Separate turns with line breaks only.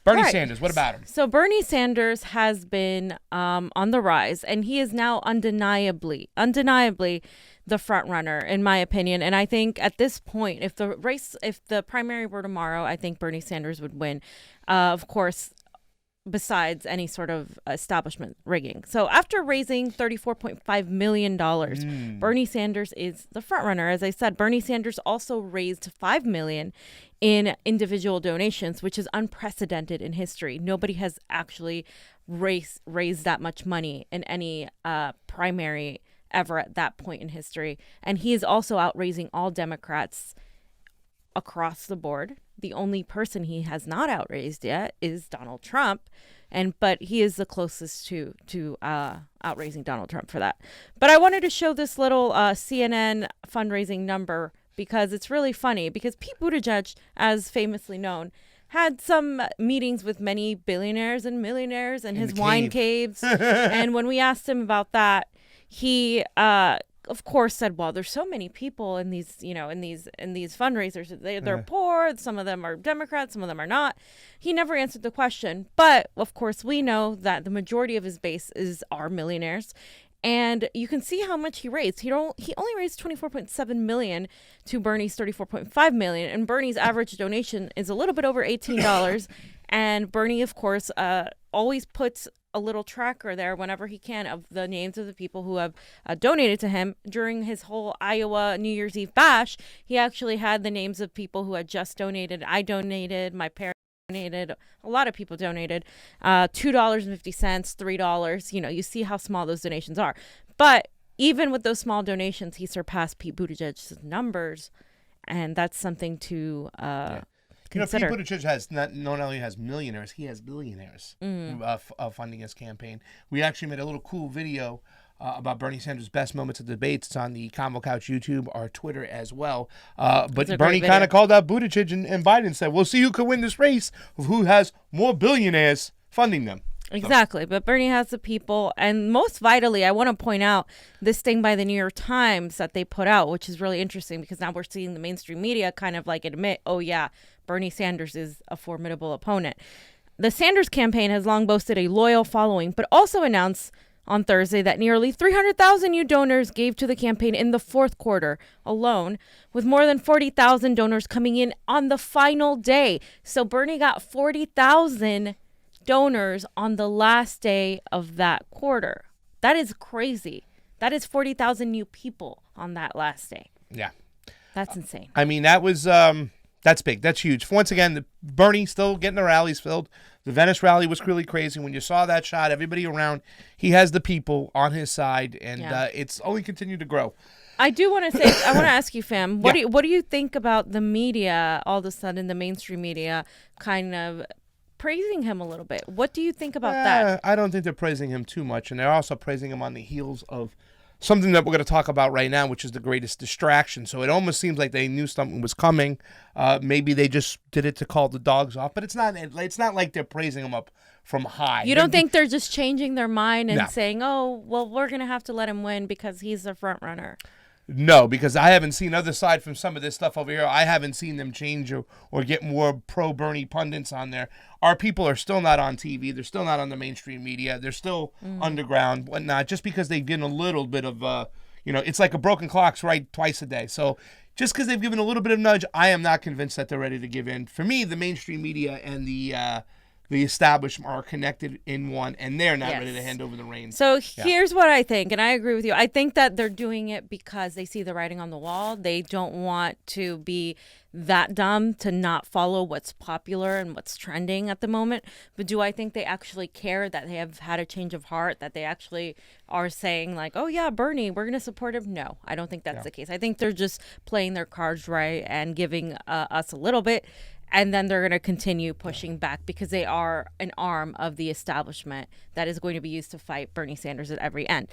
Bernie Sanders, what about him?
So Bernie Sanders has been on the rise, and he is now undeniably the front runner, in my opinion. And I think at this point, if the primary were tomorrow, I think Bernie Sanders would win. Of course, besides any sort of establishment rigging. So after raising $34.5 million, Bernie Sanders is the front runner. As I said, Bernie Sanders also raised $5 million in individual donations, which is unprecedented in history. Nobody has actually raised that much money in any primary ever at that point in history. And he is also outraising all Democrats across the board. The only person he has not outraised yet is Donald Trump, but he is the closest to outraising Donald Trump for that. But I wanted to show this little CNN fundraising number because it's really funny, because Pete Buttigieg, as famously known, had some meetings with many billionaires and millionaires and his wine caves. And when we asked him about that, he of course said, well, there's so many people in these, in these fundraisers. They're poor. Some of them are Democrats. Some of them are not. He never answered the question. But of course, we know that the majority of his base are millionaires. And you can see how much he raised. He only raised $24.7 million to Bernie's $34.5 million. And Bernie's average donation is a little bit over $18. And Bernie, of course, always puts a little tracker there whenever he can of the names of the people who have donated to him. During his whole Iowa New Year's Eve bash, he actually had the names of people who had just donated. I donated, my parents donated, a lot of people donated, $2.50, $3. You see how small those donations are. But even with those small donations, he surpassed Pete Buttigieg's numbers, and that's something to consider.
Pete Buttigieg has not only has millionaires, he has billionaires funding his campaign. We actually made a little cool video about Bernie Sanders' best moments of debates. It's on the CONVO Couch YouTube or Twitter as well. But Bernie kind of called out Buttigieg and Biden and said, we'll see who can win this race of who has more billionaires funding them.
Exactly. But Bernie has the people. And most vitally, I want to point out this thing by the New York Times that they put out, which is really interesting because now we're seeing the mainstream media kind of like admit, oh, yeah, Bernie Sanders is a formidable opponent. The Sanders campaign has long boasted a loyal following, but also announced on Thursday that nearly 300,000 new donors gave to the campaign in the fourth quarter alone, with more than 40,000 donors coming in on the final day. So Bernie got 40,000 donors on the last day of that quarter. That is crazy. That is 40,000 new people on that last day.
Yeah.
That's insane.
I mean, that was that's big. That's huge. Once again, Bernie still getting the rallies filled. The Venice rally was really crazy. When you saw that shot, everybody around, he has the people on his side, and it's only continued to grow.
I do want to say, I want to ask you, fam, what do you think about the media, all of a sudden, the mainstream media kind of praising him a little bit? What do you think about that?
I don't think they're praising him too much, and they're also praising him on the heels of something that we're going to talk about right now, which is the greatest distraction. So it almost seems like they knew something was coming. Maybe they just did it to call the dogs off, but it's not like they're praising him up from high.
You don't think they're just changing their mind and saying, oh, well, we're going to have to let him win because he's the front runner?
No, because I haven't seen, other side from some of this stuff over here, I haven't seen them change or get more pro-Bernie pundits on there. Our people are still not on TV. They're still not on the mainstream media. They're still underground, whatnot, just because they've given a little bit of, it's like a broken clock's right twice a day. So just because they've given a little bit of nudge, I am not convinced that they're ready to give in. For me, the mainstream media and the establishment are connected in one, and they're not ready to hand over the reins.
So here's what I think, and I agree with you. I think that they're doing it because they see the writing on the wall. They don't want to be that dumb to not follow what's popular and what's trending at the moment. But do I think they actually care, that they have had a change of heart, that they actually are saying like, oh yeah, Bernie, we're going to support him? No, I don't think that's the case. I think they're just playing their cards right and giving us a little bit. And then they're going to continue pushing back because they are an arm of the establishment that is going to be used to fight Bernie Sanders at every end.